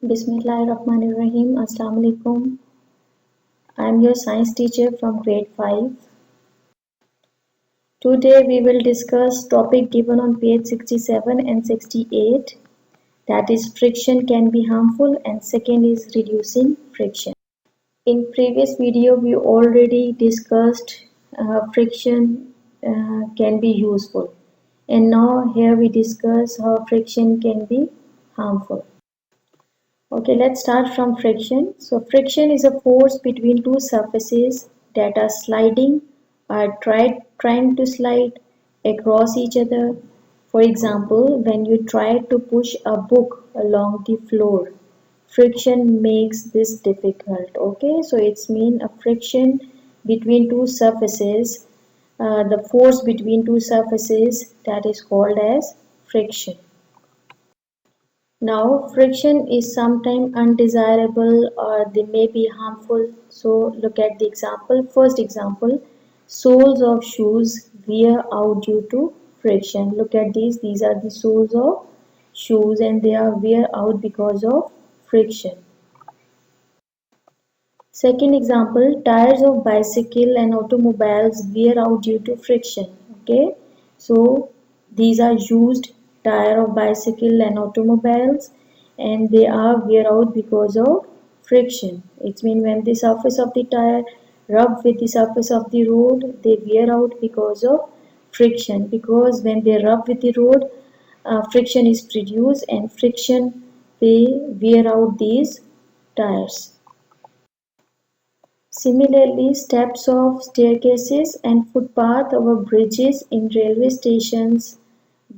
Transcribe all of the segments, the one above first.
Bismillahirrahmanirrahim. Assalamu alaikum. I am your science teacher from grade 5. Today we will discuss topic given on page 67 and 68, that is friction can be harmful, and second is reducing friction. In previous video we already discussed friction can be useful, and now here we discuss how friction can be harmful. Okay, let's start from friction. So friction is a force between two surfaces that are sliding or trying to slide across each other. For example, when you try to push a book along the floor, friction makes this difficult. Okay, so it's mean a friction between two surfaces, the force between two surfaces, that is called as friction. Now, friction is sometimes undesirable or they may be harmful. So, look at the example. First example, soles of shoes wear out due to friction. Look at these. These are the soles of shoes and they are wear out because of friction. Second example, tires of bicycle and automobiles wear out due to friction. Okay, so these are used tire of bicycle and automobiles and they are wear out because of friction. It means when the surface of the tire rub with the surface of the road, they wear out because of friction, because when they rub with the road, friction is produced and friction they wear out these tires. Similarly, steps of staircases and footpath over bridges in railway stations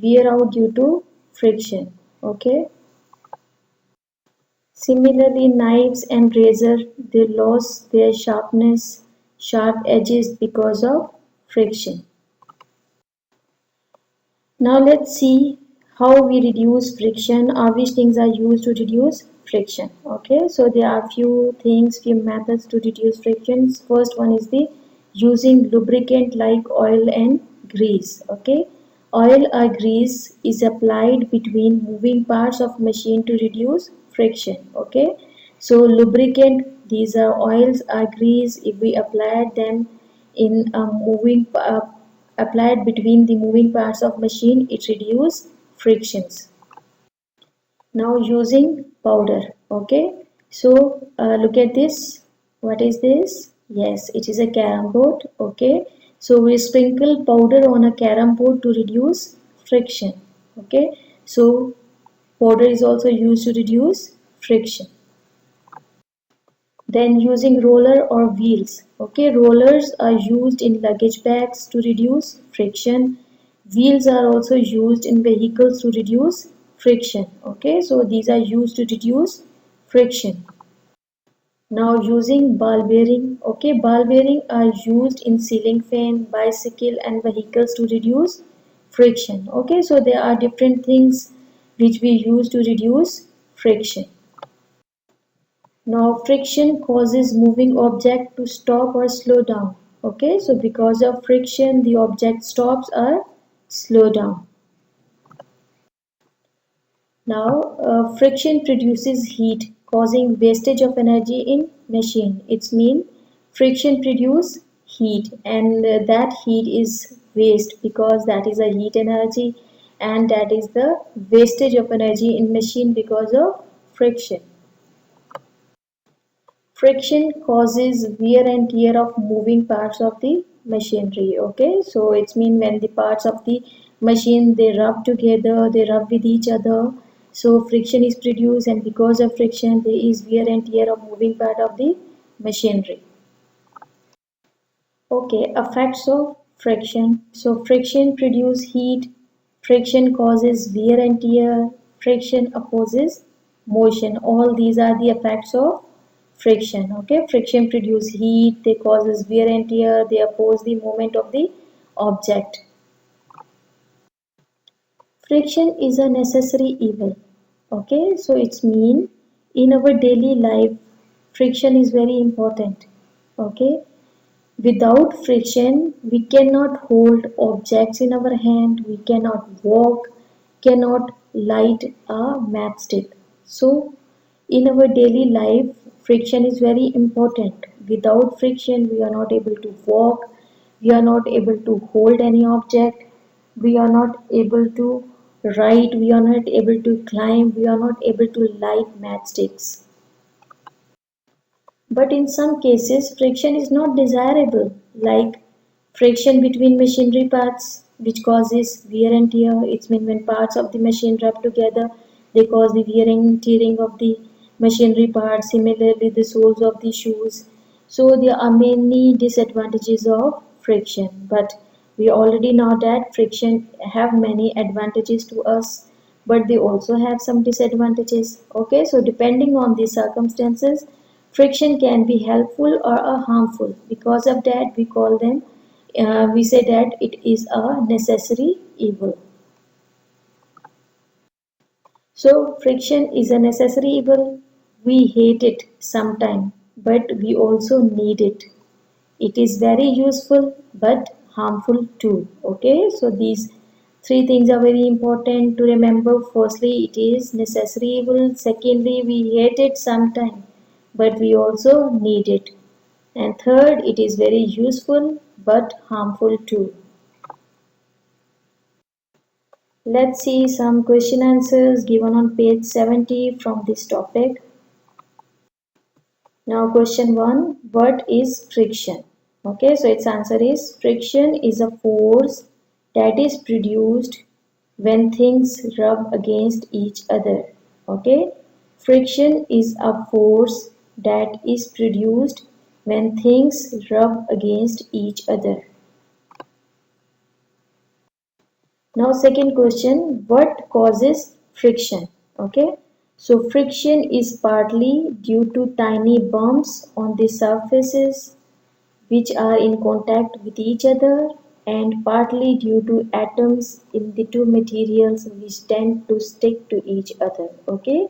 wear out due to friction. Okay. Similarly, knives and razor they lose their sharp edges because of friction. Now let's see how we reduce friction or which things are used to reduce friction. Okay, so there are few methods to reduce frictions. First one is the using lubricant like oil and grease. Okay, oil or grease is applied between moving parts of machine to reduce friction. Okay, so lubricant, these are oils or grease. If we apply them in a applied between the moving parts of machine, it reduces frictions. Now using powder. Okay, so look at this. What is this? Yes, it is a carom board. Okay, so we sprinkle powder on a carom board to reduce friction. Okay, so powder is also used to reduce friction. Then using roller or wheels. Okay, rollers are used in luggage bags to reduce friction. Wheels are also used in vehicles to reduce friction. Okay, so these are used to reduce friction. Now using ball bearing. Okay, ball bearing are used in ceiling fan, bicycle and vehicles to reduce friction. Okay, so there are different things which we use to reduce friction. Now friction causes moving object to stop or slow down. Okay, so because of friction the object stops or slow down. Now friction produces heat causing wastage of energy in machine. It's mean friction produce heat and that heat is waste because that is a heat energy and that is the wastage of energy in machine because of friction. Friction causes wear and tear of moving parts of the machinery. Okay, so it's mean when the parts of the machine they rub together, they rub with each other, so friction is produced and because of friction there is wear and tear of moving part of the machinery. Okay, effects of friction. So friction produces heat, friction causes wear and tear, friction opposes motion. All these are the effects of friction. Okay, friction produces heat, they causes wear and tear, they oppose the movement of the object. Friction is a necessary evil. Okay, so it's mean in our daily life friction is very important. Okay, without friction, we cannot hold objects in our hand, we cannot walk, cannot light a matchstick. So, In our daily life, friction is very important. Without friction, we are not able to walk, we are not able to hold any object, we are not able to write, we are not able to climb, we are not able to light matchsticks. But in some cases, friction is not desirable, like friction between machinery parts, which causes wear and tear. It means when parts of the machine rub together, they cause the wear and tearing of the machinery parts. Similarly, the soles of the shoes. So there are many disadvantages of friction, but we already know that friction have many advantages to us, but they also have some disadvantages. Okay, so depending on the circumstances, friction can be helpful or harmful. Because of that, we say that it is a necessary evil. So friction is a necessary evil. We hate it sometimes, but we also need it. It is very useful but harmful too. Okay, so these three things are very important to remember. Firstly, it is necessary evil. Secondly, we hate it sometimes, but we also need it. And third, it is very useful but harmful too. Let's see some question answers given on page 70 from this topic. Now question 1, what is friction? Okay, so its answer is friction is a force that is produced when things rub against each other. Okay, friction is a force that is produced when things rub against each other. Now second question, what causes friction? Okay, so friction is partly due to tiny bumps on the surfaces which are in contact with each other, and partly due to atoms in the two materials which tend to stick to each other. Okay,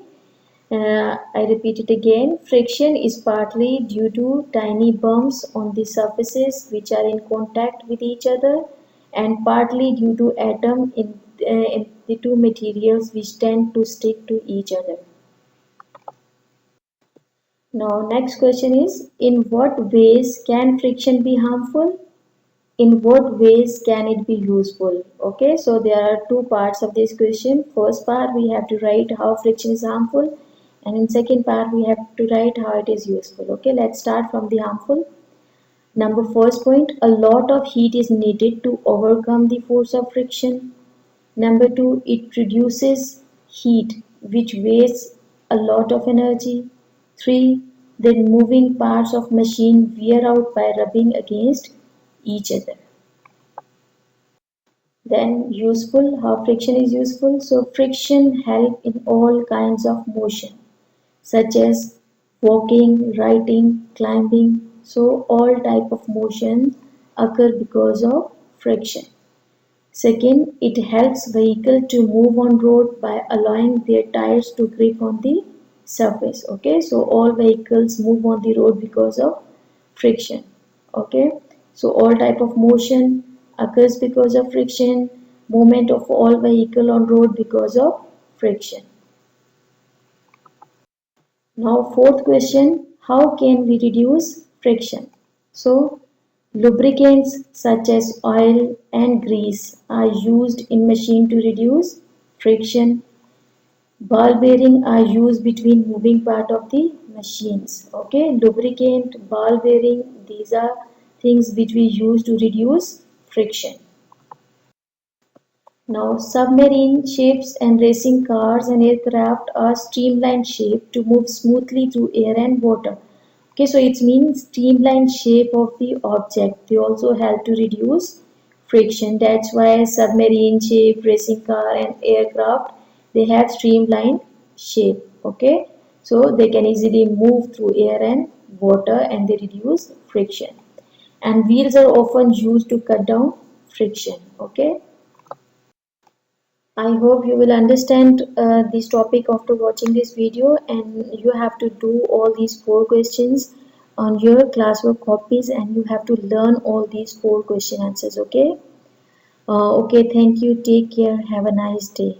I repeat it again. Friction is partly due to tiny bumps on the surfaces which are in contact with each other, and partly due to atoms in the two materials which tend to stick to each other. Now next question is, in what ways can friction be harmful? In what ways can it be useful? Okay, so there are two parts of this question. First part, we have to write how friction is harmful, and in second part we have to write how it is useful. Okay, let's start from the harmful. Number first point, a lot of heat is needed to overcome the force of friction. Number two, it produces heat which wastes a lot of energy. 3. The moving parts of machine wear out by rubbing against each other. Then useful, how friction is useful. So friction help in all kinds of motion such as walking, writing, climbing. So all type of motion occur because of friction. Second, it helps vehicle to move on road by allowing their tires to grip on the surface. Okay, so all vehicles move on the road because of friction. Okay, so all type of motion occurs because of friction. Movement of all vehicle on road because of friction. Now fourth question, how can we reduce friction? So lubricants such as oil and grease are used in machine to reduce friction. Ball bearing are used between moving part of the machines. Okay, lubricant, ball bearing, these are things which we use to reduce friction. Now submarine ships and racing cars and aircraft are streamlined shape to move smoothly through air and water. Okay, so it means streamlined shape of the object. They also help to reduce friction. That's why submarine shape, racing car and aircraft, they have streamlined shape. Okay, so they can easily move through air and water and they reduce friction. And wheels are often used to cut down friction. Okay. I hope you will understand this topic after watching this video, and you have to do all these 4 questions on your classwork copies, and you have to learn all these 4 question answers. Okay. Okay, thank you, take care, have a nice day.